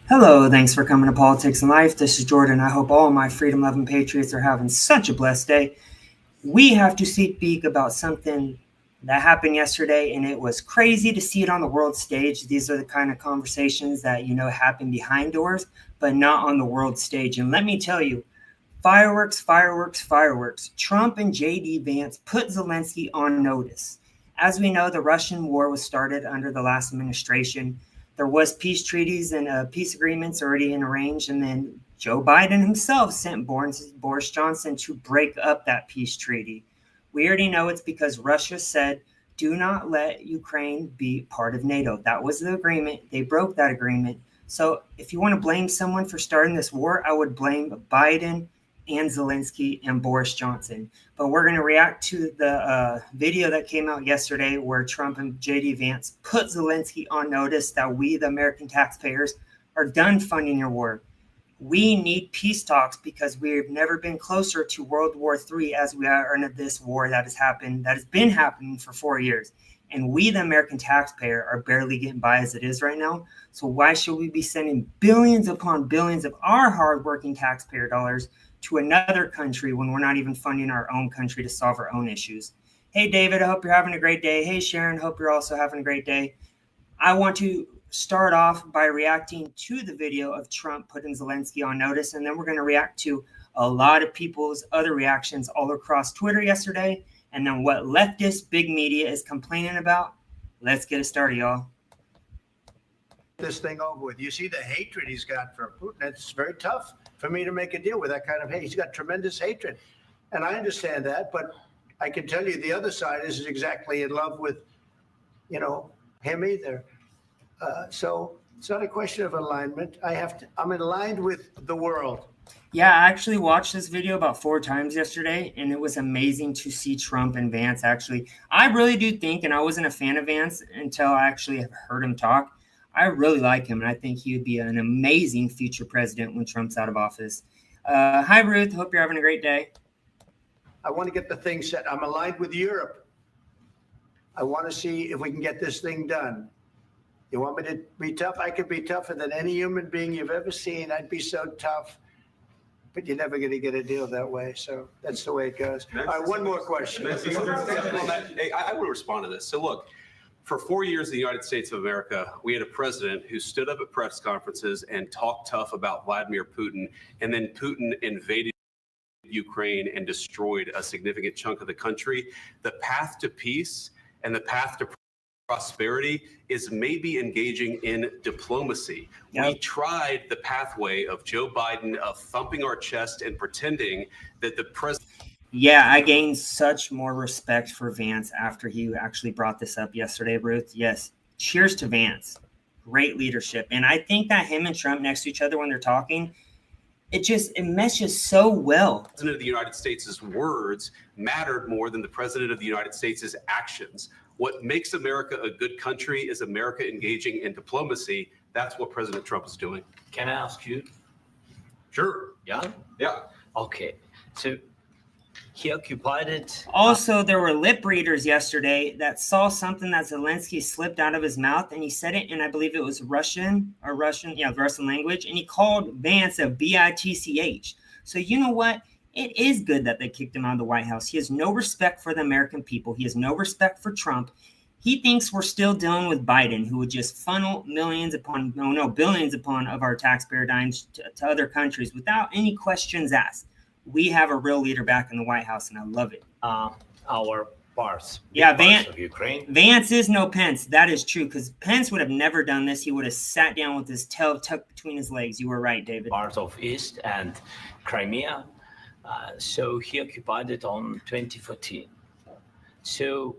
Hello, thanks for coming to Politics and Life. This is Jordan. I hope all my freedom-loving patriots are having such a blessed day. We have to speak about something that happened yesterday, and it was crazy to see it on the world stage. These are the kind of conversations that, happen behind doors, but not on the world stage. And let me tell you, fireworks, fireworks, fireworks. Trump and J.D. Vance put Zelensky on notice. As we know, the Russian war was started under the last administration. There was peace treaties and peace agreements already arranged, and then Joe Biden himself sent Boris Johnson to break up that peace treaty. We already know it's because Russia said, do not let Ukraine be part of NATO. That was the agreement. They broke that agreement. So if you want to blame someone for starting this war, I would blame Biden and Zelensky and Boris Johnson. But we're going to react to the video that came out yesterday where Trump and J.D. Vance put Zelensky on notice that we, the American taxpayers, are done funding your war. We need peace talks because we've never been closer to World War III as we are in this war that has been happening for 4 years. And we, the American taxpayer, are barely getting by as it is right now. So why should we be sending billions upon billions of our hardworking taxpayer dollars to another country when we're not even funding our own country to solve our own issues? Hey, David, I hope you're having a great day. Hey, Sharon, hope you're also having a great day. I want to start off by reacting to the video of Trump putting Zelensky on notice, and then we're going to react to a lot of people's other reactions all across Twitter yesterday, and then what leftist big media is complaining about. Let's get it started, y'all. This thing over with. You see the hatred he's got for Putin. It's very tough for me to make a deal with that kind of hate. He's got tremendous hatred. And I understand that, but I can tell you the other side isn't exactly in love with, him either. So it's not a question of alignment. I'm aligned with the world. Yeah, I actually watched this video about 4 times yesterday, and it was amazing to see Trump and Vance actually. I really do think, and I wasn't a fan of Vance until I actually have heard him talk, I really like him, and I think he would be an amazing future president when Trump's out of office. Hi, Ruth. Hope you're having a great day. I want to get the thing set. I'm aligned with Europe. I want to see if we can get this thing done. You want me to be tough? I could be tougher than any human being you've ever seen. I'd be so tough. But you're never going to get a deal that way. So that's the way it goes. All right, one more question. I will respond to this. So look, for 4 years in the United States of America, we had a president who stood up at press conferences and talked tough about Vladimir Putin, and then Putin invaded Ukraine and destroyed a significant chunk of the country. The path to peace and the path to prosperity is maybe engaging in diplomacy. Yep. We tried the pathway of Joe Biden of thumping our chest and pretending that the president. Yeah, I gained such more respect for Vance after he actually brought this up yesterday, Ruth. Yes, cheers to Vance. Great leadership. And I think that him and Trump next to each other when they're talking, it meshes so well. The President of the United States' words mattered more than the President of the United States' actions. What makes America a good country is America engaging in diplomacy. That's what President Trump is doing. Can I ask you? Sure. Yeah? Yeah. Okay. So he occupied it. Also, there were lip readers yesterday that saw something that Zelensky slipped out of his mouth, and he said it, and I believe it was Russian language, and he called Vance a bitch. So you know what? It is good that they kicked him out of the White House. He has no respect for the American people. He has no respect for Trump. He thinks we're still dealing with Biden, who would just funnel billions upon of our taxpayer dimes to other countries without any questions asked. We have a real leader back in the White House, and I love it. Our parts. Yeah, Vance of Ukraine. Vance is no Pence. That is true, because Pence would have never done this. He would have sat down with his tail tucked between his legs. You were right, David. Part of East and Crimea. So he occupied it on 2014. So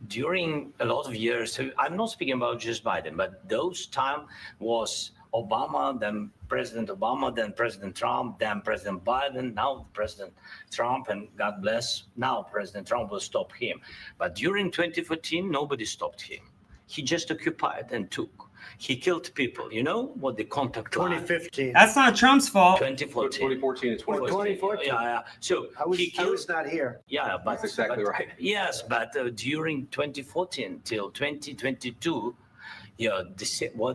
during a lot of years, so I'm not speaking about just Biden, but those time was Obama, then President Obama, then President Trump, then President Biden, now President Trump, and God bless, now President Trump will stop him. But during 2014, nobody stopped him. He just occupied and took. He killed people. You know what the contact 2015. That's not Trump's fault. 2014. 2014 and 2014. Yeah. So I was not here. Yeah, but that's exactly right. Yes, but during 2014 till 2022, Yeah, the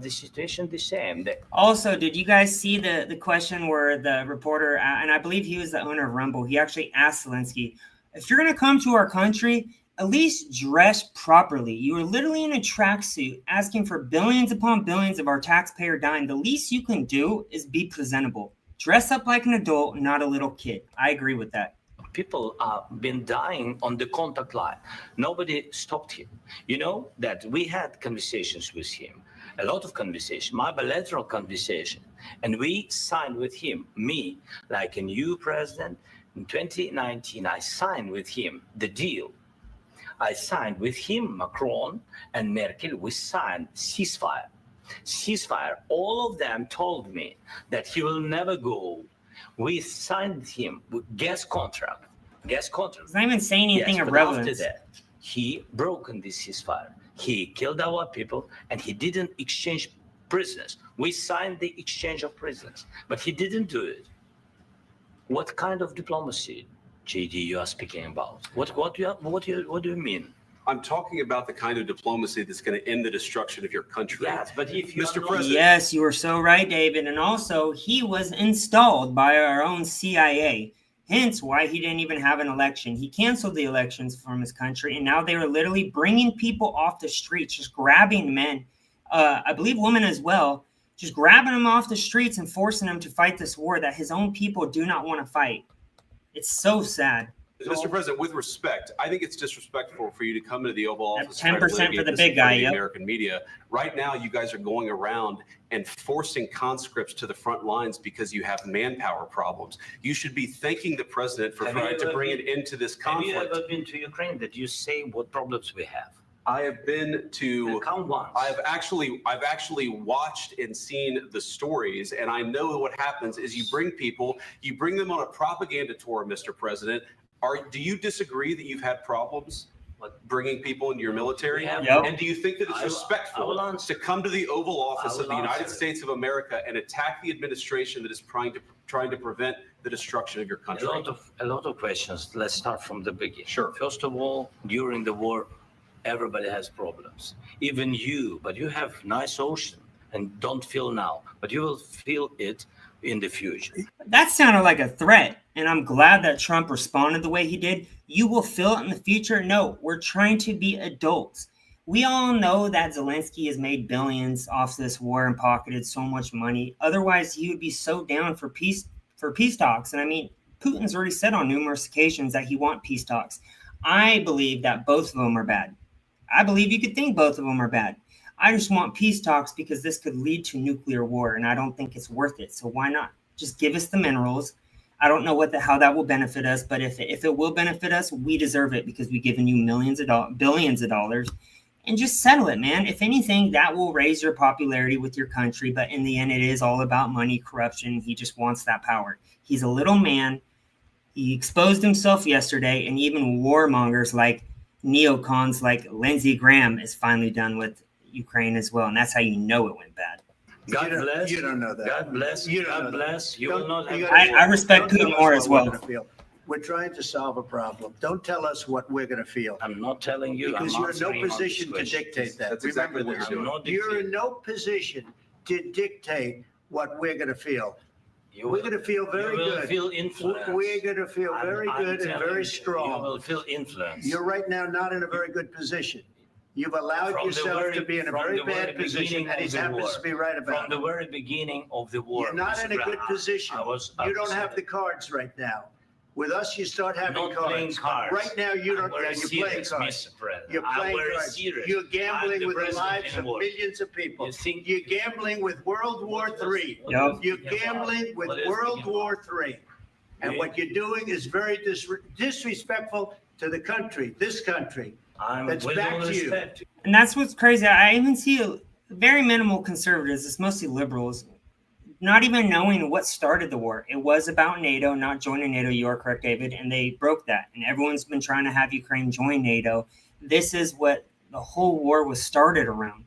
situation the same. Also, did you guys see the question where the reporter, and I believe he was the owner of Rumble, he actually asked Zelensky, if you're going to come to our country, at least dress properly. You are literally in a tracksuit asking for billions upon billions of our taxpayer dime. The least you can do is be presentable. Dress up like an adult, not a little kid. I agree with that. People have been dying on the contact line. Nobody stopped him. You know that we had conversations with him, a lot of conversation, my bilateral conversation, and we signed with him, me, like a new president. In 2019, I signed with him the deal. I signed with him, Macron and Merkel, we signed ceasefire. Ceasefire. All of them told me that he will never go. We signed him with gas contract. Gas contract. He's not even saying anything Yes, of but relevance. after that, he broken this ceasefire. He killed our people, and he didn't exchange prisoners. We signed the exchange of prisoners, but he didn't do it. What kind of diplomacy, JD, you are speaking about? What do you mean? I'm talking about the kind of diplomacy that's going to end the destruction of your country. Yes, but if you Mr. are not- President. Yes, you are so right, David. And also, he was installed by our own CIA. Hence why he didn't even have an election. He canceled the elections from his country, and now they are literally bringing people off the streets, just grabbing men, I believe women as well, just grabbing them off the streets and forcing them to fight this war that his own people do not want to fight. It's so sad. Mr. President, with respect, I think it's disrespectful for you to come into the Oval That Office and try to 10% for litigate the this big in front guy, of the yep. American media. Right now, you guys are going around and forcing conscripts to the front lines because you have manpower problems. You should be thanking the president for trying to bring an end to this Have you conflict. ever been to Ukraine that you say what problems we have? I have been to. Count once. I've actually watched and seen the stories, and I know what happens is you bring them on a propaganda tour, Mr. President. Do you disagree that you've had problems bringing people into your military? Yep. And do you think that it's respectful to come to the Oval Office of the United States of America and attack the administration that is trying to prevent the destruction of your country? A lot of questions. Let's start from the beginning. Sure. First of all, during the war, everybody has problems. Even you, but you have nice ocean and don't feel now, but you will feel it in the future. That sounded like a threat, and I'm glad that Trump responded the way he did. You will feel it in the future? No, we're trying to be adults. We all know that Zelensky has made billions off this war and pocketed so much money. Otherwise, he would be so down for peace talks. And I mean, Putin's already said on numerous occasions that he wants peace talks. I believe that both of them are bad. I believe you could think both of them are bad. I just want peace talks because this could lead to nuclear war, and I don't think it's worth it. So why not just give us the minerals? I don't know how that will benefit us, but if it will benefit us, we deserve it because we've given you billions of dollars, and just settle it, man. If anything, that will raise your popularity with your country, but in the end, it is all about money, corruption. He just wants that power. He's a little man. He exposed himself yesterday, and even warmongers like neocons like Lindsey Graham is finally done with Ukraine as well, and that's how you know it went bad. God bless. You don't know that. God bless. You don't God know that. bless. You Don't- will not you have. gotta- I respect Don't tell Putin us more what as we're well. gonna feel. We're trying to solve a problem. Don't tell us what we're going to feel. I'm not telling you. Because I'm you're in no answering on this position to question. dictate that. That's exactly Remember what this. you're doing. I'm not You're in dictating. no position to dictate what we're going to feel. You We're will- going to feel very you will good. feel influenced. We're going to feel very I'm good and telling very you, strong. You will feel influenced. You're right now not in a very good position. You've allowed From the yourself very- to be in a from very the very bad position, beginning and he of the happens war. to be right From about the it. very beginning of the war. You're not Mr. in a good Graham, position. I was You don't upset. have the cards right now. With us, you start having Not playing cards. cards. Right now, you I'm don't. very You're playing serious, cards. Mr. President. You're I'm playing very cards. serious. You're I'm gambling the with the president lives in of war. millions of people. You think- You're gambling with World War III. Yep. You're gambling with What is World thinking War III. And Me? what you're doing is very disrespectful to the country, this country. I'm That's with back all to you. respect. And that's what's crazy. I even see very minimal conservatives, it's mostly liberals, not even knowing what started the war. It was about NATO, not joining NATO. You are correct, David. And they broke that. And everyone's been trying to have Ukraine join NATO. This is what the whole war was started around.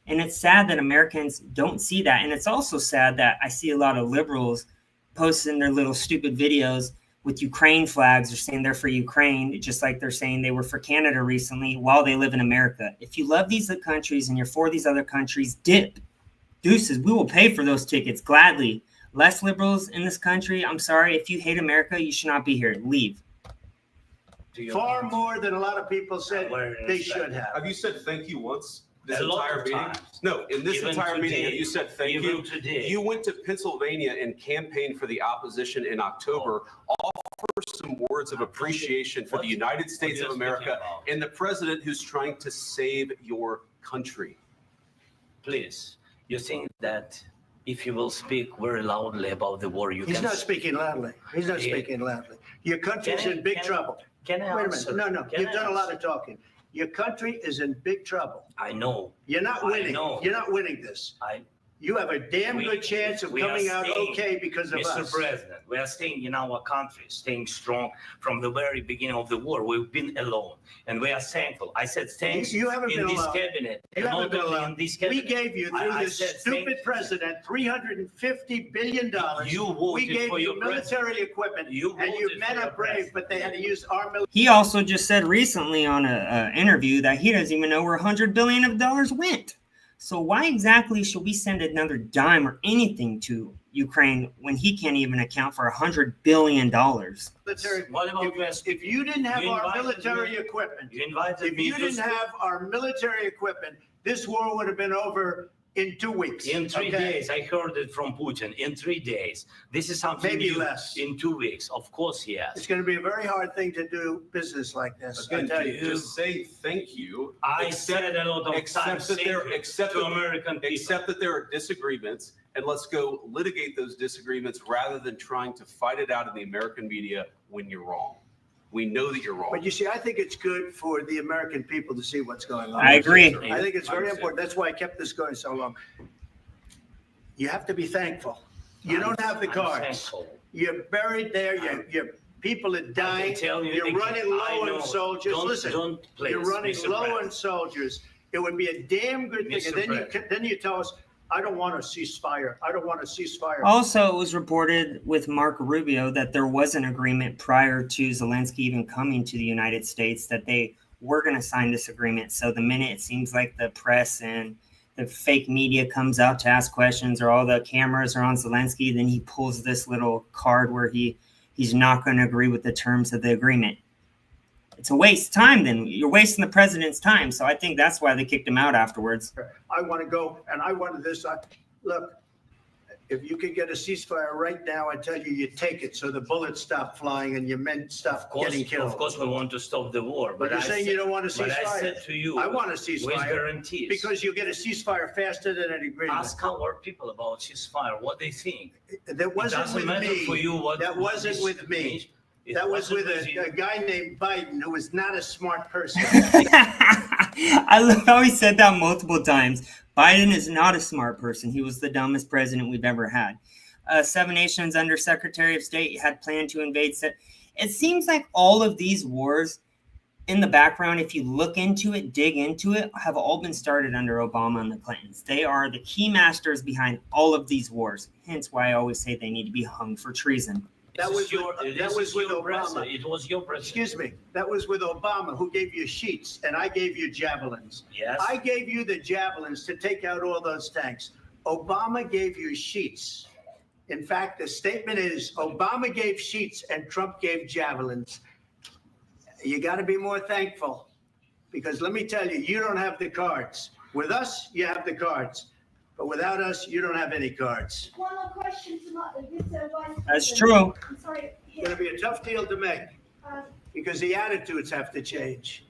And it's sad that Americans don't see that. And it's also sad that I see a lot of liberals posting their little stupid videos with Ukraine flags. They're saying they're for Ukraine, just like they're saying they were for Canada recently while they live in America. If you love these countries and you're for these other countries, dip. Deuces, we will pay for those tickets gladly. Less liberals in this country, I'm sorry. If you hate America, you should not be here. Leave. Far more than a lot of people said they should have. Have you said thank you once? This A lot entire of meeting? times. No, in this Even entire meeting, today. have you said thank Even you? today. You went to Pennsylvania and campaigned for the opposition in October. Offer some words of appreciation for the United States of America and the president who's trying to save your country. Please, you think that if you will speak very loudly about the war, you He's can... not speaking loudly. He's not Yeah. speaking loudly. Your country's in big trouble. Can I Wait a answer? minute. No. Can You've I done a lot answer? of talking. Your country is in big trouble. I know. You're not I winning. know. You're not winning this. You have a damn We- good chance of we are coming out staying, okay because of Mr. us. President, we are staying in our country, staying strong from the very beginning of the war. We've been alone, and we are thankful. I said thanks You haven't in been this alone. cabinet. You and haven't not been only allowed. in this We cabinet. gave you, through I this said stupid thank- president, $350 billion. You We voted gave for you your military equipment, You and you voted men for are your brave, president. but they had to use our military. He also just said recently on a interview that he doesn't even know where $100 billion of dollars went. So why exactly should we send another dime or anything to Ukraine when he can't even account for $100 billion? What about If you didn't have You our invited military me- equipment, You invited if me you to didn't speak. have our military equipment, this war would have been over in 2 weeks. In 3 okay? days, I heard it from Putin. In 3 days, this is something Maybe new. less. In 2 weeks, of course, It's yes. going to be a very hard thing to do business like this. I Again, tell you. just say thank you. I Accept- said a lot of accept times that thank there- you accept to that- American people. Accept that there are disagreements, and let's go litigate those disagreements rather than trying to fight it out in the American media when you're wrong. We know that you're wrong. But you see, I think it's good for the American people to see what's going on. I agree. I think it's very understand. important. That's why I kept this going so long. You have to be thankful. You don't have the I'm cards. thankful. You're buried there. Your people are I can dying. tell you You're again, running I low know. on soldiers. Don't- Listen, don't, please, you're running Mr. low President. on soldiers. It would be a damn good thing. Mr. And then you tell us, I don't want a ceasefire. I don't want a ceasefire. Also, it was reported with Marco Rubio that there was an agreement prior to Zelensky even coming to the United States that they were going to sign this agreement. So the minute it seems like the press and the fake media comes out to ask questions or all the cameras are on Zelensky, then he pulls this little card where he's not going to agree with the terms of the agreement. It's a waste of time then. You're wasting the president's time. So I think that's why they kicked him out afterwards. I want to go, and I wanted this. Look, if you could get a ceasefire right now, I tell you, you take it so the bullets stop flying and your men stop getting killed. Of course, we want to stop the war. But you're saying you don't want a But I ceasefire. said to you, I want a with ceasefire guarantees. because you'll get a ceasefire faster than an agreement. Ask our people about ceasefire, what they think. That It wasn't doesn't with matter for me. you what. That what wasn't this with me. means. It That was with wasn't you. a guy named Biden who was not a smart person. I love how he said that multiple times. Biden is not a smart person. He was the dumbest president we've ever had. Seven Nations Under Secretary of State had planned to invade. It seems like all of these wars in the background, if you look into it, dig into it, have all been started under Obama and the Clintons. They are the key masters behind all of these wars. Hence why I always say they need to be hung for treason. That was with Obama. President. It was your president. Excuse me. That was with Obama, who gave you sheets, and I gave you javelins. Yes. I gave you the javelins to take out all those tanks. Obama gave you sheets. In fact, the statement is Obama gave sheets and Trump gave javelins. You got to be more thankful because let me tell you, you don't have the cards. With us, you have the cards. But without us, you don't have any cards. One more question to this Vice That's President. true. I'm sorry. It's going to be a tough deal to make because the attitudes have to change.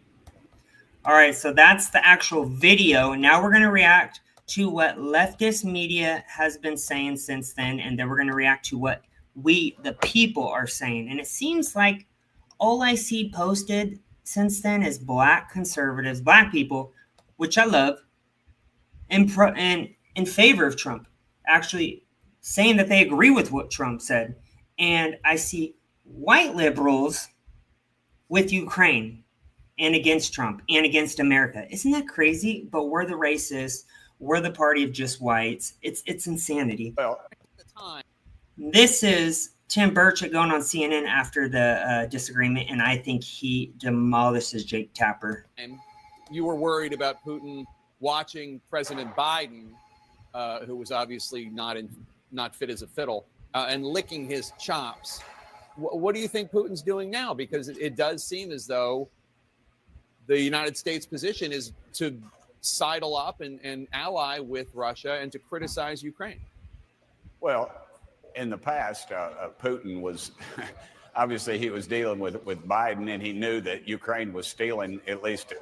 All right, so that's the actual video. Now we're going to react to what leftist media has been saying since then, and then we're going to react to what we, the people, are saying. And it seems like all I see posted since then is black conservatives, black people, which I love, and in favor of Trump, actually saying that they agree with what Trump said. And I see white liberals with Ukraine and against Trump and against America. Isn't that crazy? But we're the racists. We're the party of just whites. It's insanity. Well, This is Tim Burchett going on CNN after the disagreement, and I think he demolishes Jake Tapper. And you were worried about Putin watching President Biden, who was obviously not fit as a fiddle, and licking his chops. What do you think Putin's doing now? Because it does seem as though the United States position is to sidle up and ally with Russia and to criticize Ukraine. Well, in the past, Putin was obviously he was dealing with Biden, and he knew that Ukraine was stealing, at least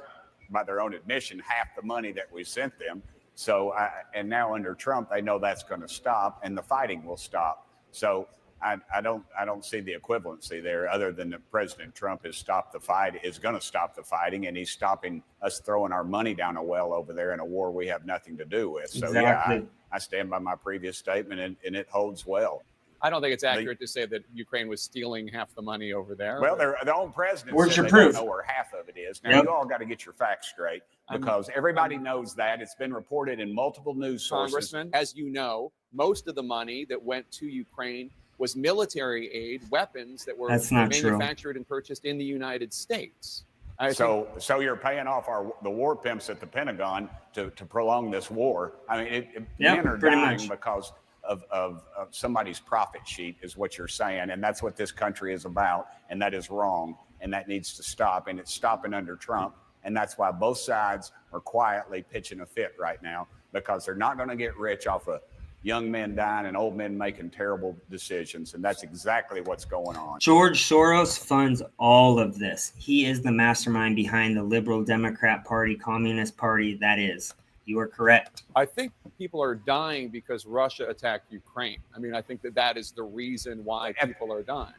by their own admission, half the money that we sent them. So, and now under Trump, they know that's going to stop, and the fighting will stop. So, I don't see the equivalency there, other than that President Trump is going to stop the fighting, and he's stopping us throwing our money down a well over there in a war we have nothing to do with. So Exactly. yeah, I stand by my previous statement, and it holds well. I don't think it's accurate to say that Ukraine was stealing half the money over there. Well, their own president Where's said your they proof? don't know where half of it is. Now, Yep. you all got to get your facts straight, because everybody knows that. It's been reported in multiple news sources. Congressman, as you know, most of the money that went to Ukraine was military aid, weapons that were That's not true. manufactured and purchased in the United States. So you're paying off the war pimps at the Pentagon to prolong this war. I mean, men are pretty dying much. because of somebody's profit sheet, is what you're saying, and that's what this country is about, and that is wrong, and that needs to stop, and it's stopping under Trump, and that's why both sides are quietly pitching a fit right now, because they're not going to get rich off of young men dying and old men making terrible decisions, and that's exactly what's going on. George Soros funds all of this. He is the mastermind behind the Liberal Democrat Party, Communist Party. That is. You are correct. I think people are dying because Russia attacked Ukraine. I mean, I think that is the reason why people are dying.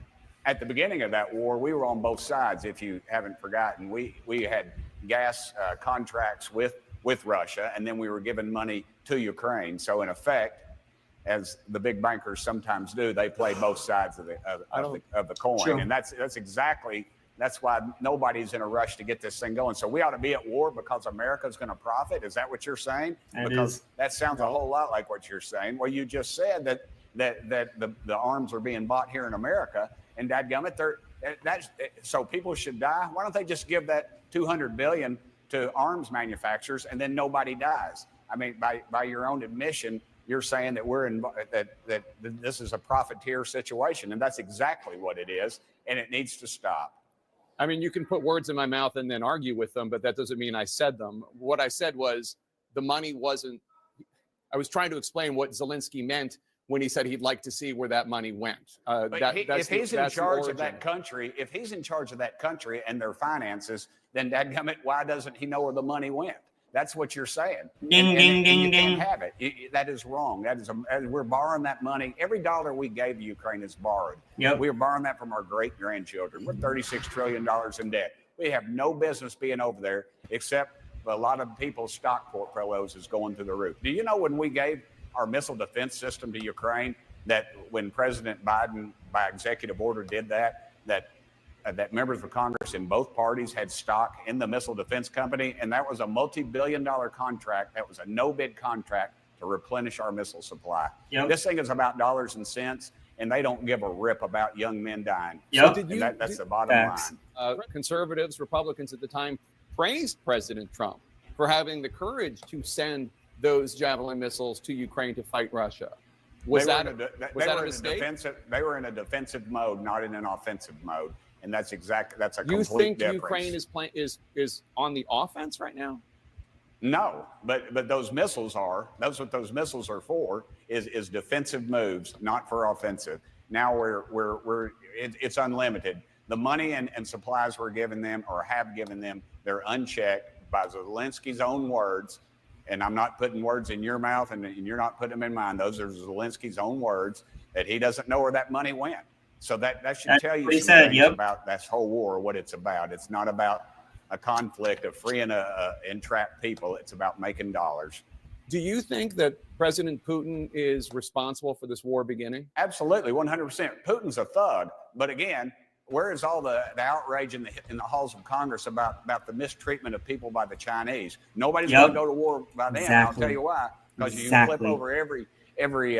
At the beginning of that war, we were on both sides, if you haven't forgotten. We had gas contracts with Russia, and then we were giving money to Ukraine. So in effect, as the big bankers sometimes do, they play both sides of the coin. Sure. And that's why nobody's in a rush to get this thing going. So we ought to be at war because America's going to profit. Is that what you're saying? That sounds a whole lot like what you're saying. Well, you just said that the arms are being bought here in America, and dadgummit, so people should die. Why don't they just give that $200 billion to arms manufacturers, and then nobody dies? I mean, by your own admission, you're saying that that this is a profiteer situation, and that's exactly what it is, and it needs to stop. I mean, you can put words in my mouth and then argue with them, but that doesn't mean I said them. What I said was the money wasn't. I was trying to explain what Zelenskyy meant when he said he'd like to see where that money went. If he's in charge of that country and their finances, then dadgummit, why doesn't he know where the money went? That's what you're saying. Ding, ding, ding, you ding. can't have it. That is wrong. We're borrowing that money. Every dollar we gave Ukraine is borrowed. Yep. We're borrowing that from our great-grandchildren. We're $36 trillion in debt. We have no business being over there, except a lot of people's stock portfolios is going through the roof. Do you know when we gave our missile defense system to Ukraine, that when President Biden, by executive order, did that members of Congress in both parties had stock in the missile defense company, and that was a multi-billion-dollar contract. That was a no-bid contract to replenish our missile supply. Yep. This thing is about dollars and cents, and they don't give a rip about young men dying. Yep. And that's the bottom line. Conservatives, Republicans at the time praised President Trump for having the courage to send those Javelin missiles to Ukraine to fight Russia. Was that a mistake? They were in a defensive mode, not in an offensive mode. And that's a complete You think difference. Ukraine is on the offense right now? No, but those missiles are. That's what those missiles are for. Is defensive moves, not for offensive. Now it's unlimited. The money and supplies we're giving them or have given them, they're unchecked by Zelensky's own words. And I'm not putting words in your mouth, and you're not putting them in mine. Those are Zelensky's own words, that he doesn't know where that money went. So that should tell you some things about this whole war, what it's about. It's not about a conflict of freeing entrapped people. It's about making dollars. Do you think that President Putin is responsible for this war beginning? Absolutely, 100%. Putin's a thug. But again, where is all the outrage in the halls of Congress about the mistreatment of people by the Chinese? Nobody's going to go to war by them. Exactly. I'll tell you why. Because you can flip over every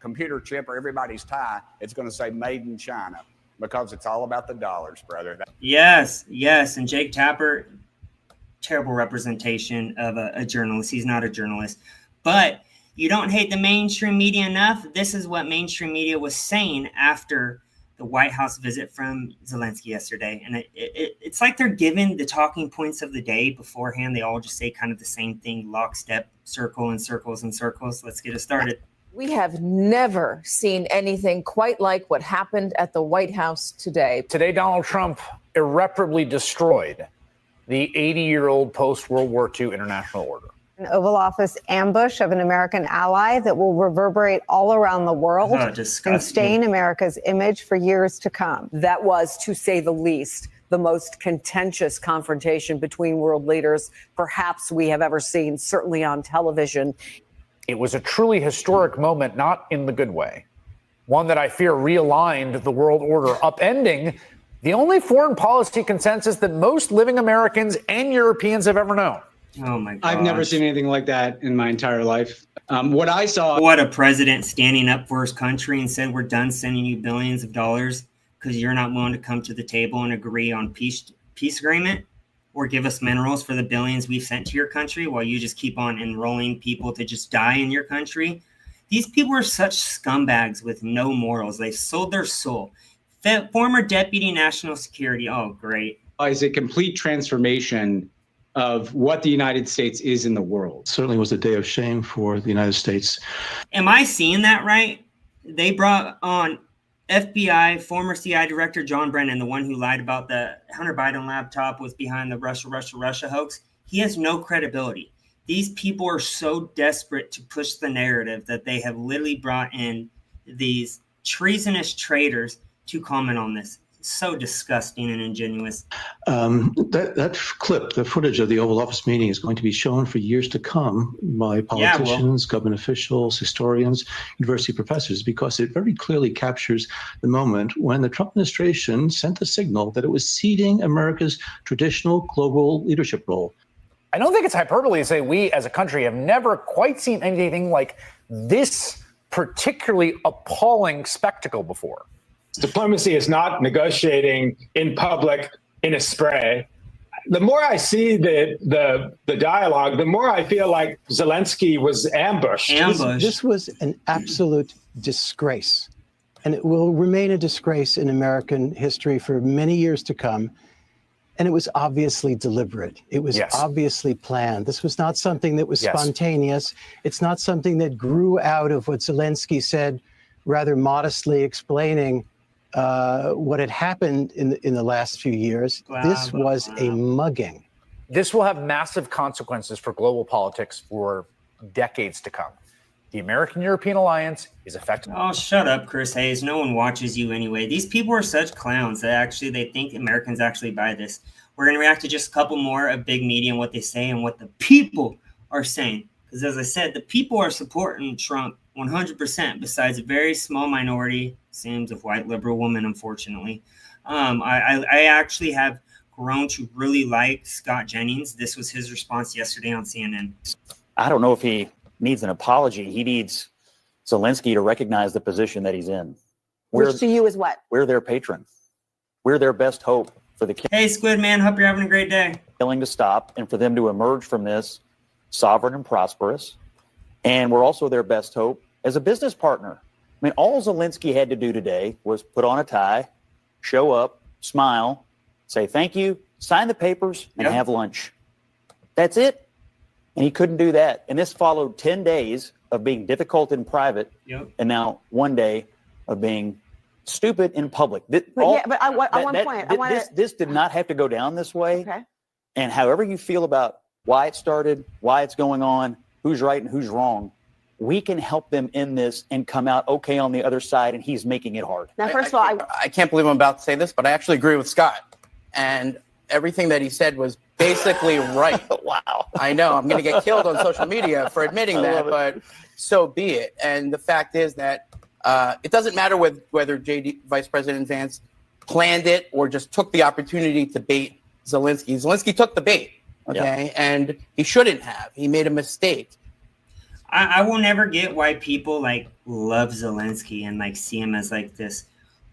computer chip or everybody's tie, it's going to say "Made in China" because it's all about the dollars, brother. Yes, yes. And Jake Tapper, terrible representation of a journalist. He's not a journalist. But you don't hate the mainstream media enough. This is what mainstream media was saying after the White House visit from Zelensky yesterday. And it's like they're given the talking points of the day beforehand. They all just say kind of the same thing, lockstep, circle and circles and circles. Let's get it started. We have never seen anything quite like what happened at the White House today. Today, Donald Trump irreparably destroyed the 80-year-old post-World War II international order. An Oval Office ambush of an American ally that will reverberate all around the world and stain America's image for years to come. That was, to say the least, the most contentious confrontation between world leaders perhaps we have ever seen, certainly on television. It was a truly historic moment, not in the good way. One that I fear realigned the world order, upending the only foreign policy consensus that most living Americans and Europeans have ever known. Oh my God. I've never seen anything like that in my entire life. What I saw. What a president standing up for his country and said, we're done sending you billions of dollars because you're not willing to come to the table and agree on peace agreement or give us minerals for the billions we've sent to your country while you just keep on enrolling people to just die in your country. These people are such scumbags with no morals. They sold their soul. Former deputy national security. Oh, great. Is a complete transformation of what the United States is in the world. Certainly was a day of shame for the United States. Am I seeing that right? They brought on FBI former CI director John Brennan, the one who lied about the Hunter Biden laptop was behind the Russia hoax. He has no credibility. These people are so desperate to push the narrative that they have literally brought in these treasonous traitors to comment on this. So disgusting and ingenuous. That clip, the footage of the Oval Office meeting is going to be shown for years to come by politicians, government officials, historians, university professors, because it very clearly captures the moment when the Trump administration sent a signal that it was ceding America's traditional global leadership role. I don't think it's hyperbole to say we as a country have never quite seen anything like this particularly appalling spectacle before. Diplomacy is not negotiating in public in a spray. The more I see the dialogue, the more I feel like Zelensky was ambushed. This was an absolute disgrace, and it will remain a disgrace in American history for many years to come. And it was obviously deliberate. It was obviously planned. This was not something that was spontaneous. It's not something that grew out of what Zelensky said, rather modestly explaining what had happened in the last few years. This was a mugging. This will have massive consequences for global politics for decades to come. The American-European alliance is effective. Oh, shut up, Chris Hayes. No one watches you anyway. These people are such clowns that they think Americans actually buy this. We're going to react to just a couple more of big media and what they say and what the people are saying. Because as I said, the people are supporting Trump 100%, besides a very small minority, seems of white liberal women, unfortunately. I actually have grown to really like Scott Jennings. This was his response yesterday on CNN. I don't know if he needs an apology. He needs Zelensky to recognize the position that he's in. Which to you is what? We're their patron. We're their best hope for the Hey, Squid Man, hope you're having a great day. Willing to stop and for them to emerge from this sovereign and prosperous. And we're also their best hope as a business partner. I mean, all Zelensky had to do today was put on a tie, show up, smile, say thank you, sign the papers, and have lunch. That's it. And he couldn't do that. And this followed 10 days of being difficult in private, and now 1 day of being stupid in public. This did not have to go down this way. Okay. And however you feel about why it started, why it's going on, who's right and who's wrong, we can help them in this and come out okay on the other side, and he's making it hard. Now, first of all, I can't believe I'm about to say this, but I actually agree with Scott. And everything that he said was basically right. Wow. I know I'm going to get killed on social media for admitting that, but so be it. And the fact is that it doesn't matter whether Vice President Vance planned it or just took the opportunity to bait Zelensky. Zelensky took the bait, okay? And he shouldn't have. He made a mistake. I will never get why people like love Zelensky and like see him as like this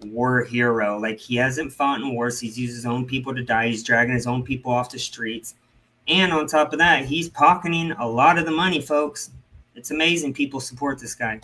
war hero. Like, he hasn't fought in wars. He's used his own people to die. He's dragging his own people off the streets. And on top of that, he's pocketing a lot of the money, folks. It's amazing people support this guy.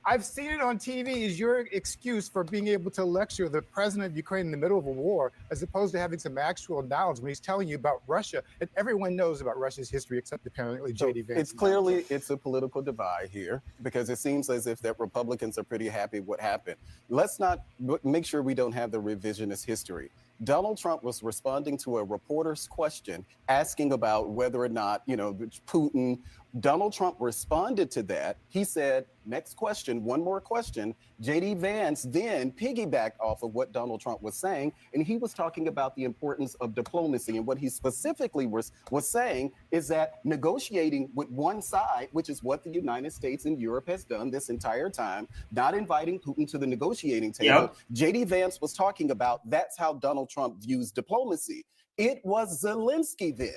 I've seen it on TV as your excuse for being able to lecture the president of Ukraine in the middle of a war, as opposed to having some actual knowledge when he's telling you about Russia. And everyone knows about Russia's history, except apparently J.D. Vance. It's clearly it's a political divide here, because it seems as if that Republicans are pretty happy what happened. Let's not make sure we don't have the revisionist history. Donald Trump was responding to a reporter's question asking about whether or not, Putin. Donald Trump responded to that. He said, next question, one more question. J.D. Vance then piggybacked off of what Donald Trump was saying, and he was talking about the importance of diplomacy. And what he specifically was saying is that negotiating with one side, which is what the United States and Europe has done this entire time, not inviting Putin to the negotiating table. Yep. J.D. Vance was talking about that's how Donald Trump views diplomacy. It was Zelensky then.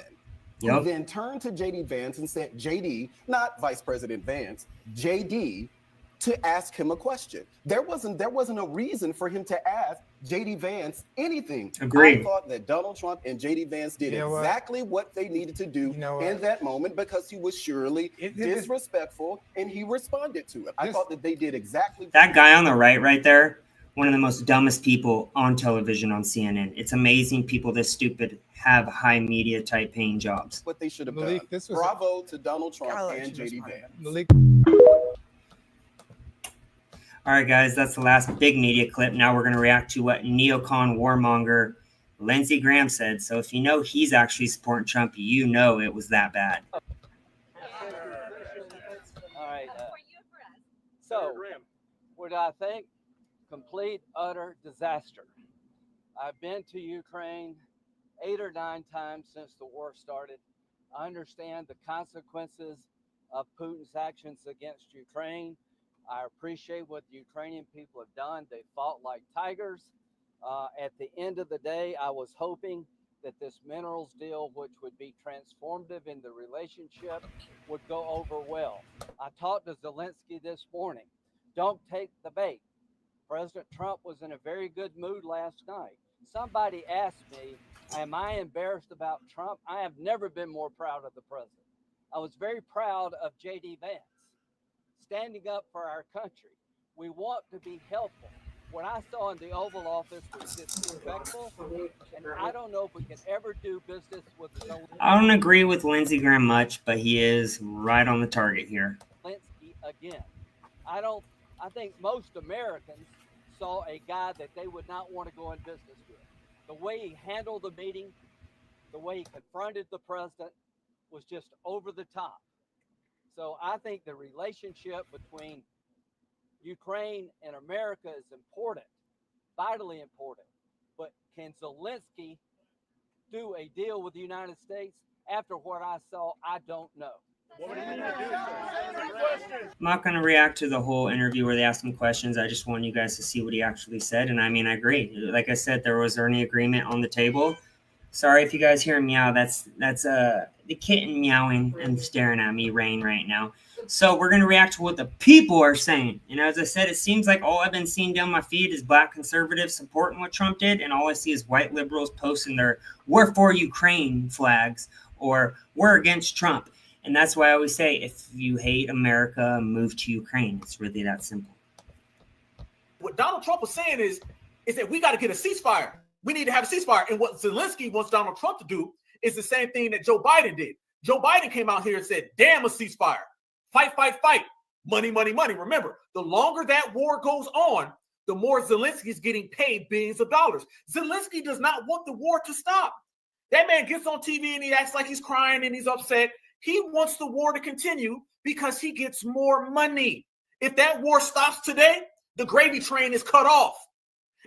Yep. Who then turned to J.D. Vance and said, J.D., not Vice President Vance, J.D., to ask him a question. There wasn't a reason for him to ask J.D. Vance anything. Agreed. I thought that Donald Trump and J.D. Vance did exactly what they needed to do in that moment, because he was surely disrespectful, and he responded to it. I thought that they did exactly that guy on the right there. One of the most dumbest people on television on CNN. It's amazing people this stupid have high media type paying jobs. what they should have done. Bravo to Donald Trump and J.D. Vance. All right, guys, that's the last big media clip. Now we're going to react to what neocon warmonger Lindsey Graham said. So if you know he's actually supporting Trump, you know it was that bad. All right. So, what I think? Complete, utter disaster. I've been to Ukraine 8 or 9 times since the war started. I understand the consequences of Putin's actions against Ukraine. I appreciate what the Ukrainian people have done. They fought like tigers. At the end of the day, I was hoping that this minerals deal, which would be transformative in the relationship, would go over well. I talked to Zelensky this morning. Don't take the bait. President Trump was in a very good mood last night. Somebody asked me, am I embarrassed about Trump? I have never been more proud of the president. I was very proud of J.D. Vance, standing up for our country. We want to be helpful. What I saw in the Oval Office was disrespectful, and I don't know if we can ever do business with Zelensky. I don't agree with Lindsey Graham much, but he is right on the target here. Zelensky again. I think most Americans saw a guy that they would not want to go in business with. The way he handled the meeting, the way he confronted the president was just over the top. So I think the relationship between Ukraine and America is important, vitally important. But can Zelensky do a deal with the United States? After what I saw, I don't know. I'm not going to react to the whole interview where they asked him questions. I just want you guys to see what he actually said. And I mean, I agree. Like I said, there was any agreement on the table. Sorry if you guys hear a meow. That's the kitten meowing and staring at me, Rain, right now. So we're going to react to what the people are saying. And as I said, it seems like all I've been seeing down my feed is black conservatives supporting what Trump did. And all I see is white liberals posting their "We're for Ukraine" flags or "We're against Trump." And that's why I always say, if you hate America, move to Ukraine. It's really that simple. What Donald Trump was saying is that we got to get a ceasefire. We need to have a ceasefire. And what Zelensky wants Donald Trump to do is the same thing that Joe Biden did. Joe Biden came out here and said, damn a ceasefire. Fight, fight, fight. Money, money, money. Remember, the longer that war goes on, the more Zelensky's getting paid billions of dollars. Zelensky does not want the war to stop. That man gets on TV and he acts like he's crying and he's upset. He wants the war to continue because he gets more money. If that war stops today, the gravy train is cut off.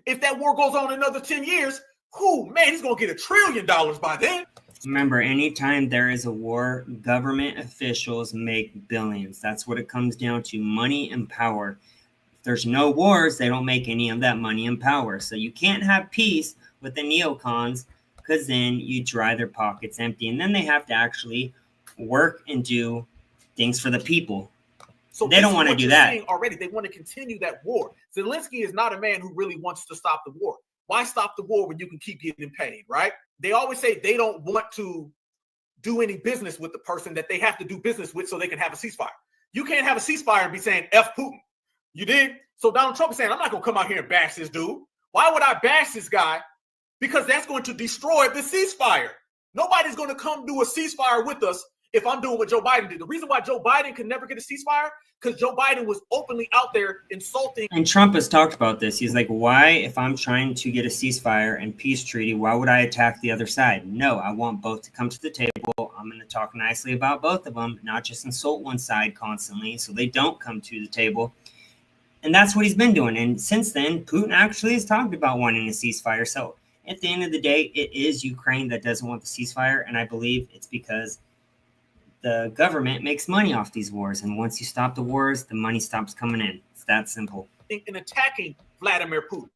If that war goes on another 10 years, he's going to get $1 trillion by then. Remember, anytime there is a war, government officials make billions. That's what it comes down to, money and power. If there's no wars, they don't make any of that money and power. So you can't have peace with the neocons because then you dry their pockets empty. And then they have to actually work and do things for the people. So they don't want to do that. Already, they want to continue that war. Zelensky is not a man who really wants to stop the war. Why stop the war when you can keep getting paid, right? They always say they don't want to do any business with the person that they have to do business with so they can have a ceasefire. You can't have a ceasefire and be saying F Putin. You did? So Donald Trump is saying, I'm not going to come out here and bash this dude. Why would I bash this guy? Because that's going to destroy the ceasefire. Nobody's going to come do a ceasefire with us if I'm doing what Joe Biden did. The reason why Joe Biden could never get a ceasefire, because Joe Biden was openly out there insulting. And Trump has talked about this. He's like, why, if I'm trying to get a ceasefire and peace treaty, why would I attack the other side? No, I want both to come to the table. I'm going to talk nicely about both of them, not just insult one side constantly so they don't come to the table. And that's what he's been doing. And since then, Putin actually has talked about wanting a ceasefire. So at the end of the day, it is Ukraine that doesn't want the ceasefire. And I believe it's because the government makes money off these wars. And once you stop the wars, the money stops coming in. It's that simple. In attacking Vladimir Putin.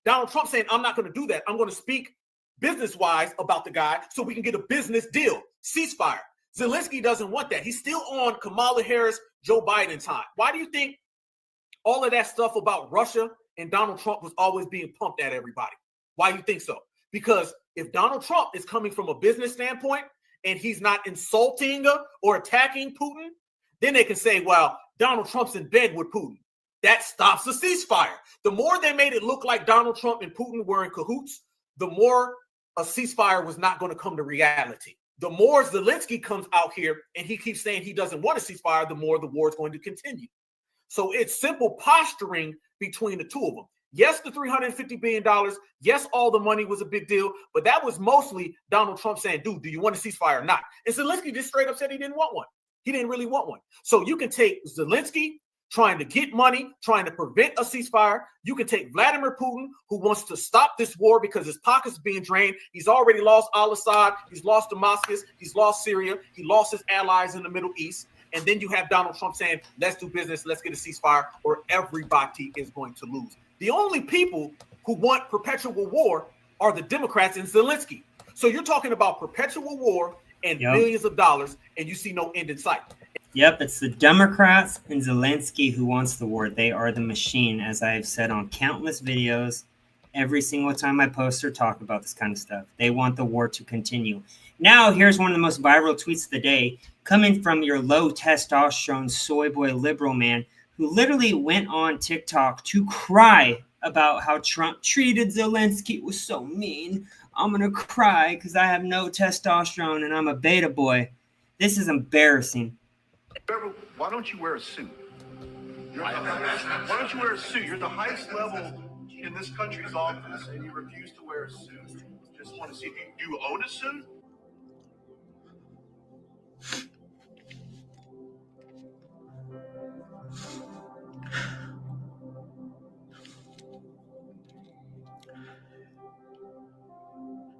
Donald Trump saying, I'm not going to do that. I'm going to speak business-wise about the guy so we can get a business deal. Ceasefire. Zelensky doesn't want that. He's still on Kamala Harris, Joe Biden time. Why do you think all of that stuff about Russia and Donald Trump was always being pumped at everybody? Why do you think so? Because if Donald Trump is coming from a business standpoint and he's not insulting or attacking Putin, then they can say, well, Donald Trump's in bed with Putin. That stops the ceasefire. The more they made it look like Donald Trump and Putin were in cahoots, the more a ceasefire was not going to come to reality. The more Zelensky comes out here and he keeps saying he doesn't want a ceasefire, the more the war is going to continue. So it's simple posturing between the two of them. Yes, the $350 billion. Yes, all the money was a big deal, but that was mostly Donald Trump saying, dude, do you want a ceasefire or not? And Zelensky just straight up said he didn't want one. He didn't really want one. So you can take Zelensky trying to get money, trying to prevent a ceasefire. You can take Vladimir Putin, who wants to stop this war because his pockets are being drained. He's already lost al-Assad. He's lost Damascus. He's lost Syria. He lost his allies in the Middle East. And then you have Donald Trump saying, let's do business, let's get a ceasefire, or everybody is going to lose. The only people who want perpetual war are the Democrats and Zelensky. So you're talking about perpetual war and billions of dollars, and you see no end in sight. Yep, it's the Democrats and Zelensky who wants the war. They are the machine, as I've said on countless videos. Every single time I post or talk about this kind of stuff, they want the war to continue. Now, here's one of the most viral tweets of the day, coming from your low testosterone soy boy liberal man who literally went on TikTok to cry about how Trump treated Zelensky. It was so mean. I'm going to cry because I have no testosterone and I'm a beta boy. This is embarrassing. Why don't you wear a suit? Why don't you wear a suit? You're the highest level in this country's office and you refuse to wear a suit. Just want to see if you own a suit?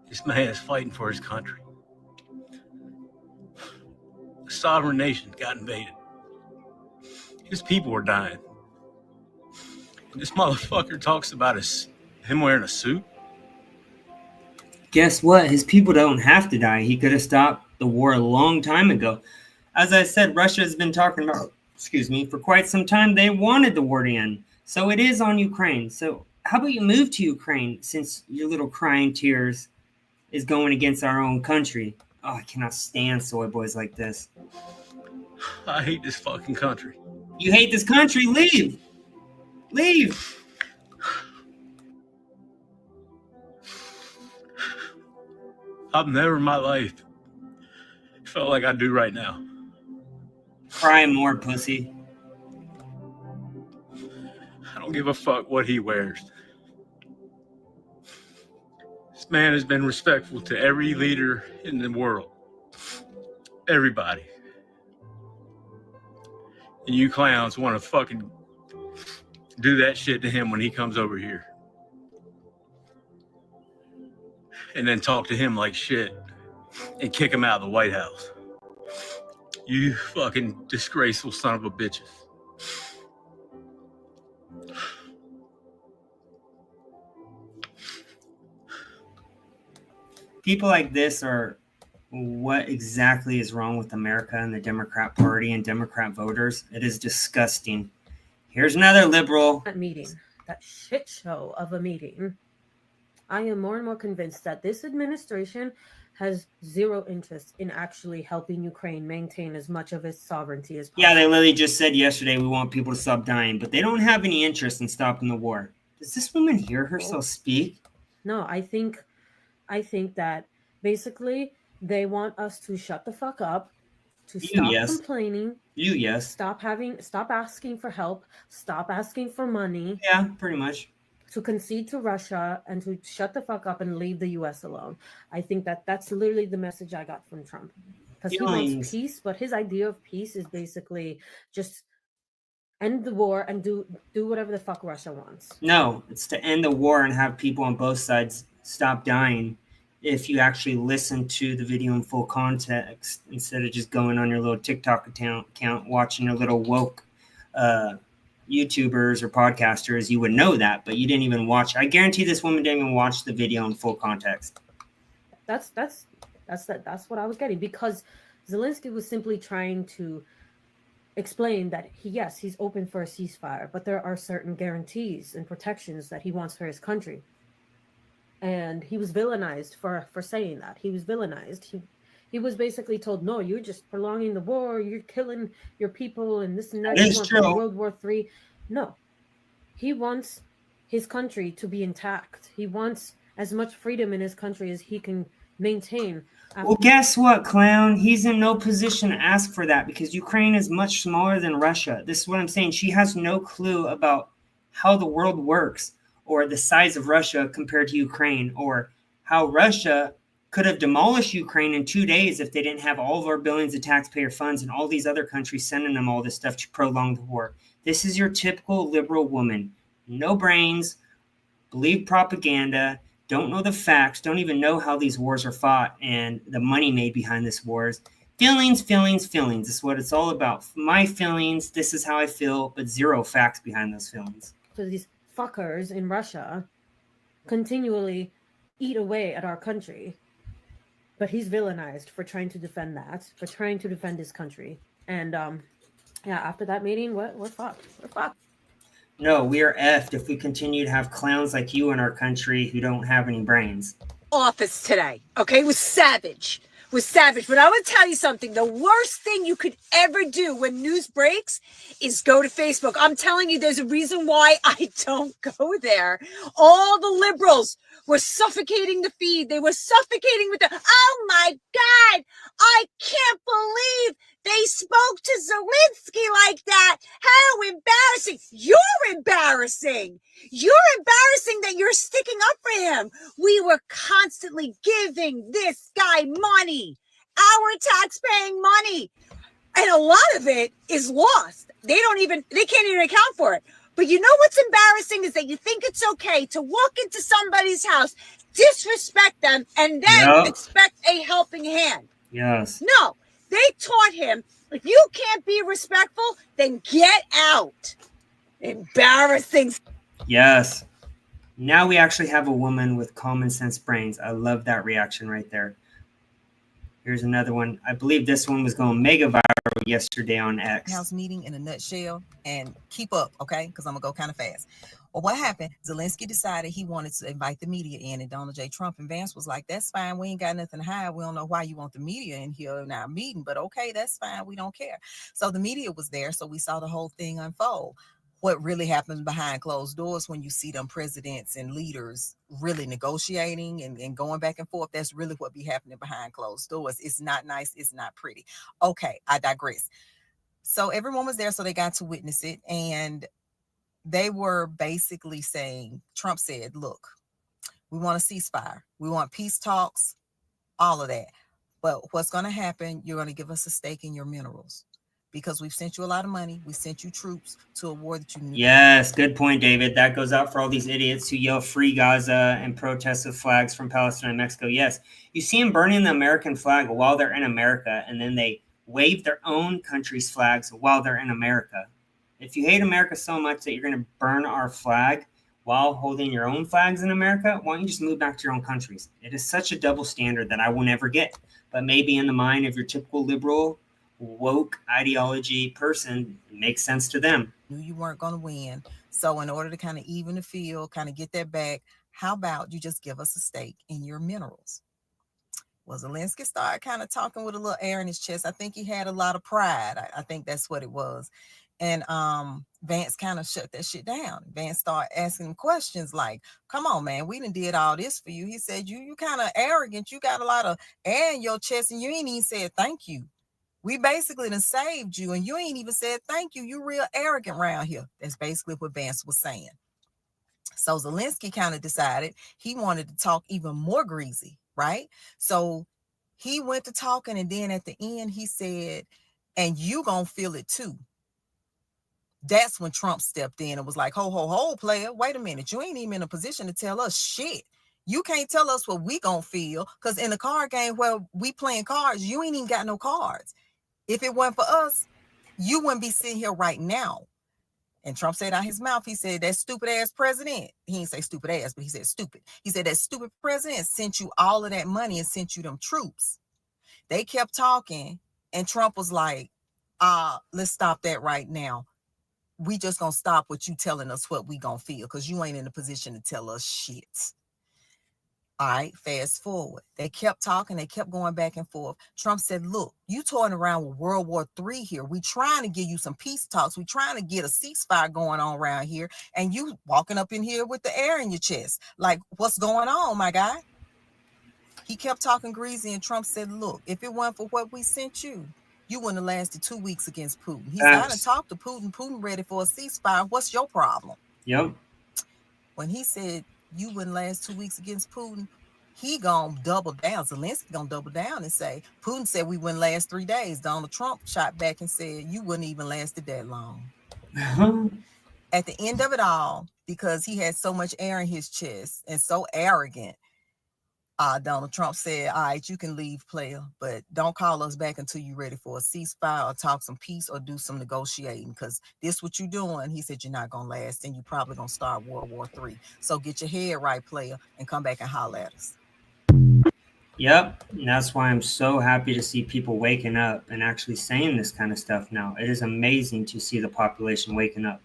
This man is fighting for his country. A sovereign nation got invaded. His people are dying. And this motherfucker talks about him wearing a suit. Guess what? His people don't have to die. He could have stopped the war a long time ago. As I said, Russia has been talking about, for quite some time. They wanted the war to end. So it is on Ukraine. So how about you move to Ukraine since your little crying tears is going against our own country? Oh, I cannot stand soy boys like this. I hate this fucking country. You hate this country? Leave. Leave. I've never in my life felt like I do right now. Cry more, pussy. I don't give a fuck what he wears. This man has been respectful to every leader in the world. Everybody. And you clowns want to fucking do that shit to him when he comes over here. And then talk to him like shit and kick him out of the White House. You fucking disgraceful son of a bitches. People like this are what exactly is wrong with America and the Democrat Party and Democrat voters. It is disgusting. Here's another liberal. That meeting, that shit show of a meeting. I am more and more convinced that this administration has zero interest in actually helping Ukraine maintain as much of its sovereignty as possible. Yeah, they literally just said yesterday we want people to stop dying, but they don't have any interest in stopping the war. Does this woman hear herself speak? No, I think that basically they want us to shut the fuck up, to stop complaining. Stop asking for help, stop asking for money. Yeah, pretty much. To concede to Russia and to shut the fuck up and leave the U.S. alone. I think that's literally the message I got from Trump. Because he wants peace, but his idea of peace is basically just end the war and do whatever the fuck Russia wants. No, it's to end the war and have people on both sides stop dying. If you actually listen to the video in full context, instead of just going on your little TikTok account watching your little woke YouTubers or podcasters, you would know that, but you didn't even watch. I guarantee this woman didn't even watch the video in full context. That's what I was getting, because Zelensky was simply trying to explain that he's open for a ceasefire, but there are certain guarantees and protections that he wants for his country. And he was villainized for saying that. He was villainized. He was basically told, no, you're just prolonging the war, you're killing your people, and this and that. That is true. World War III. No. He wants his country to be intact. He wants as much freedom in his country as he can maintain. Well, guess what, clown? He's in no position to ask for that because Ukraine is much smaller than Russia. This is what I'm saying. She has no clue about how the world works or the size of Russia compared to Ukraine, or how Russia could have demolished Ukraine in 2 days if they didn't have all of our billions of taxpayer funds and all these other countries sending them all this stuff to prolong the war. This is your typical liberal woman. No brains, believe propaganda, don't know the facts, don't even know how these wars are fought and the money made behind these wars. Feelings, feelings, feelings. This is what it's all about. My feelings, this is how I feel, but zero facts behind those feelings. So these fuckers in Russia continually eat away at our country. But he's villainized for trying to defend that, for trying to defend his country. And after that meeting, we're fucked. We're fucked. No, we are effed if we continue to have clowns like you in our country who don't have any brains. Office today, okay, was savage. But I want to tell you something. The worst thing you could ever do when news breaks is go to Facebook. I'm telling you, there's a reason why I don't go there. All the liberals were suffocating the feed. They were suffocating with oh my God, I can't believe they spoke to Zelenskyy like that. How embarrassing. You're embarrassing. You're embarrassing that you're sticking up for him. We were constantly giving this guy money, our tax-paying money. And a lot of it is lost. They can't even account for it. But you know what's embarrassing is that you think it's okay to walk into somebody's house, disrespect them, and then expect a helping hand. Yes. No, they taught him, if you can't be respectful, then get out. Embarrassing. Yes. Now we actually have a woman with common sense brains. I love that reaction right there. Here's another one. I believe this one was going mega viral yesterday on X. House meeting in a nutshell, and keep up, okay? Because I'm going to go kind of fast. Well, what happened? Zelenskyy decided he wanted to invite the media in, and Donald J. Trump and Vance was like, that's fine. We ain't got nothing to hide. We don't know why you want the media in here in our meeting, but okay, that's fine. We don't care. So the media was there, so we saw the whole thing unfold. What really happens behind closed doors when you see them presidents and leaders really negotiating and going back and forth, that's really what be happening behind closed doors. It's not nice. It's not pretty. Okay, I digress. So everyone was there, so they got to witness it. And they were basically saying, Trump said, look, we want a ceasefire. We want peace talks, all of that. But what's going to happen, you're going to give us a stake in your minerals. Because we've sent you a lot of money. We sent you troops to a war that you need. Yes, good point, David. That goes out for all these idiots who yell free Gaza and protest with flags from Palestine and Mexico. Yes, you see them burning the American flag while they're in America, and then they wave their own country's flags while they're in America. If you hate America so much that you're going to burn our flag while holding your own flags in America, why don't you just move back to your own countries? It is such a double standard that I will never get. but maybe in the mind of your typical liberal, woke ideology person, it makes sense to them. Knew you weren't going to win. So in order to kind of even the field, kind of get that back, how about you just give us a stake in your minerals? Well, Zelenskyy started kind of talking with a little air in his chest. I think he had a lot of pride. I think that's what it was. And Vance kind of shut that shit down. Vance started asking him questions like, come on, man, we done did all this for you. He said, you kind of arrogant. You got a lot of air in your chest and you ain't even said thank you. We basically done saved you and you ain't even said thank you. You real arrogant around here. That's basically what Vance was saying. So Zelenskyy kind of decided he wanted to talk even more greasy, right? So he went to talking, and then at the end he said, and you gonna feel it too. That's when Trump stepped in and was like, ho, player, wait a minute. You ain't even in a position to tell us shit. You can't tell us what we gonna feel, because in the card game where we playing cards, you ain't even got no cards. If it weren't for us, you wouldn't be sitting here right now. And Trump said out his mouth, he said, that stupid ass president, he didn't say stupid ass, but he said stupid. He said that stupid president sent you all of that money and sent you them troops. They kept talking, and Trump was like, let's stop that right now. We just gonna stop with you telling us what we gonna feel, because you ain't in a position to tell us shit. All right, fast forward. They kept talking. They kept going back and forth. Trump said, look, you toying around with World War III here. We trying to give you some peace talks. We trying to get a ceasefire going on around here. And you walking up in here with the air in your chest. Like, what's going on, my guy? He kept talking greasy, and Trump said, look, if it weren't for what we sent you, you wouldn't have lasted 2 weeks against Putin. He said, I done talked to Putin. Putin ready for a ceasefire. What's your problem? Yep. When he said you wouldn't last 2 weeks against Putin, he gonna double down. Zelenskyy gonna double down and say, Putin said we wouldn't last 3 days. Donald Trump shot back and said, you wouldn't even lasted that long. At the end of it all, because he had so much air in his chest and so arrogant, Donald Trump said, all right, you can leave, player, but don't call us back until you're ready for a ceasefire or talk some peace or do some negotiating, because this what you're doing. He said, you're not going to last, and you're probably going to start World War III. So get your head right, player, and come back and holler at us. Yep, and that's why I'm so happy to see people waking up and actually saying this kind of stuff now. It is amazing to see the population waking up.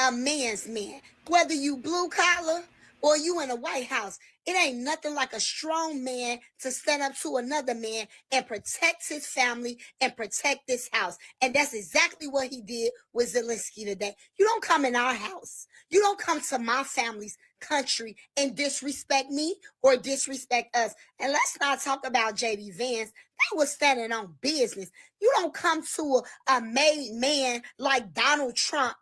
A man's man, whether you blue collar or you in the White House, it ain't nothing like a strong man to stand up to another man and protect his family and protect this house. And that's exactly what he did with Zelenskyy today. You don't come in our house. You don't come to my family's country and disrespect me or disrespect us. And let's not talk about J.D. Vance. That was standing on business. You don't come to a made man like Donald Trump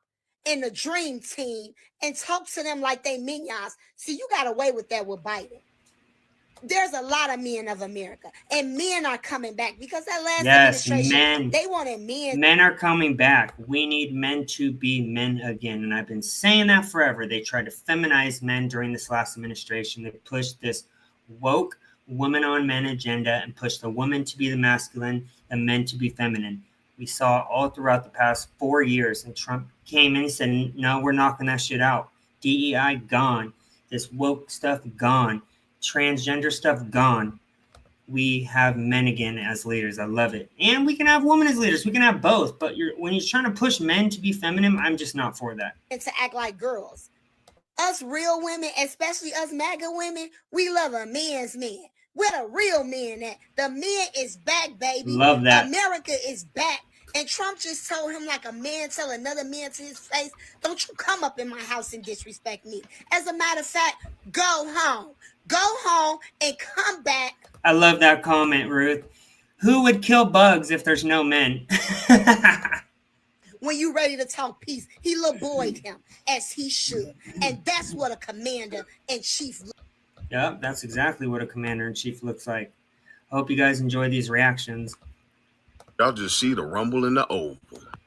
in the dream team and talk to them like they minions. See, you got away with that with Biden. There's a lot of men of America, and men are coming back, because that last administration, they wanted men. Men are coming back. We need men to be men again. And I've been saying that forever. They tried to feminize men during this last administration. They pushed this woke woman on men agenda and pushed the woman to be the masculine and men to be feminine. We saw all throughout the past 4 years, and Trump came in and said, no, we're knocking that shit out. DEI gone. This woke stuff gone. Transgender stuff gone. We have men again as leaders. I love it. And we can have women as leaders. We can have both. But when you're trying to push men to be feminine, I'm just not for that. And to act like girls. Us real women, especially us MAGA women, we love a man's man. Where the real men at? The man is back, baby. Love that. America is back. And Trump just told him like a man tell another man to his face, don't you come up in my house and disrespect me. As a matter of fact, go home. Go home and come back. I love that comment, Ruth. Who would kill bugs if there's no men? When you ready to talk peace, he LaBoyed him as he should. And that's what a commander-in-chief looks like. Yep, that's exactly what a commander-in-chief looks like. I hope you guys enjoy these reactions. Y'all just see the rumble in the oval.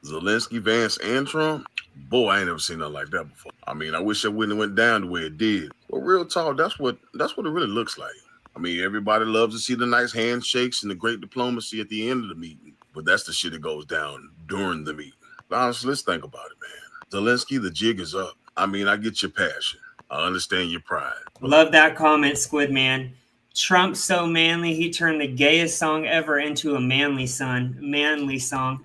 Zelenskyy, Vance, and Trump. Boy, I ain't never seen nothing like that before. I mean, I wish it wouldn't have went down the way it did. But real talk, that's what it really looks like. I mean, everybody loves to see the nice handshakes and the great diplomacy at the end of the meeting. But that's the shit that goes down during the meeting. But honestly, let's think about it, man. Zelenskyy, the jig is up. I mean, I get your passion. I understand your pride. Love that comment, Squid Man. Trump so manly, he turned the gayest song ever into a manly song.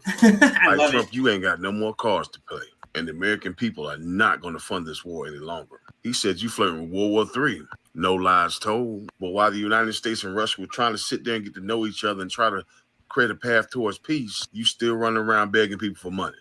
I love Trump, it. you ain't got no more cards to play, and the American people are not going to fund this war any longer. He said you flirting with World War III. No lies told. But while the United States and Russia were trying to sit there and get to know each other and try to create a path towards peace, you still running around begging people for money,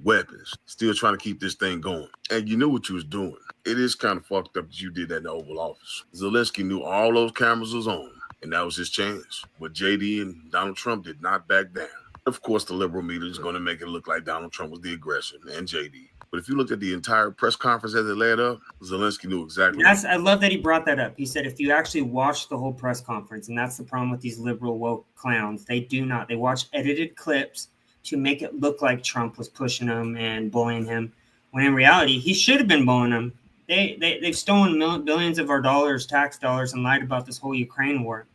weapons, still trying to keep this thing going. And you knew what you was doing. It is kind of fucked up that you did that in the Oval Office. Zelensky knew all those cameras was on, and that was his chance. But JD and Donald Trump did not back down. Of course, the liberal media is going to make it look like Donald Trump was the aggressor and JD. But if you looked at the entire press conference as it led up, Zelensky knew exactly. I love that he brought that up. He said if you actually watch the whole press conference, and that's the problem with these liberal woke clowns, they do not. They watch edited clips to make it look like Trump was pushing him and bullying him, when in reality, he should have been bullying him. They've stolen billions of our dollars, tax dollars, and lied about this whole Ukraine war.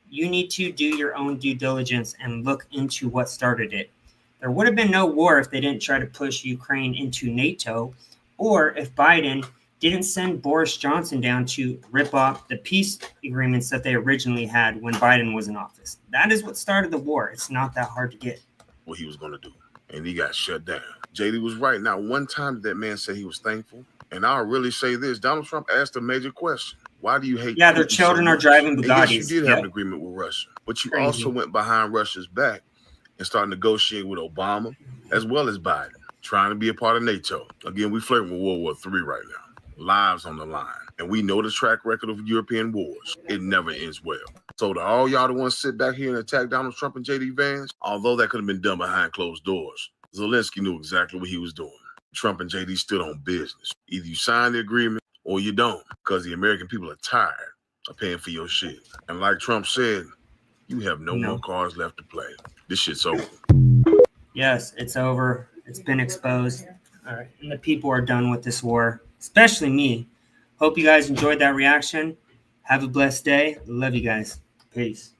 You need to do your own due diligence and look into what started it. There would have been no war if they didn't try to push Ukraine into NATO, or if Biden didn't send Boris Johnson down to rip off the peace agreements that they originally had when Biden was in office. That is what started the war. It's not that hard to get. What he was going to do, and he got shut down. JD was right. Now, one time did that man say he was thankful, and I'll really say this. Donald Trump asked a major question. Why do you hate their Putin children so are much? driving And Bugattis. yes, you did have an agreement with Russia, but you also went behind Russia's back and started negotiating with Obama as well as Biden, trying to be a part of NATO. Again, we flirting with World War III right now. Lives on the line. And we know the track record of European wars. It never ends well. So to all y'all that want to sit back here and attack Donald Trump and JD Vance, although that could have been done behind closed doors, Zelensky knew exactly what he was doing. Trump and JD stood on business. Either you sign the agreement or you don't, because the American people are tired of paying for your shit. And like Trump said, you have no more cards left to play. This shit's over. Yes, it's over. It's been exposed. All right. And the people are done with this war, especially me. Hope you guys enjoyed that reaction. Have a blessed day. Love you guys. Peace.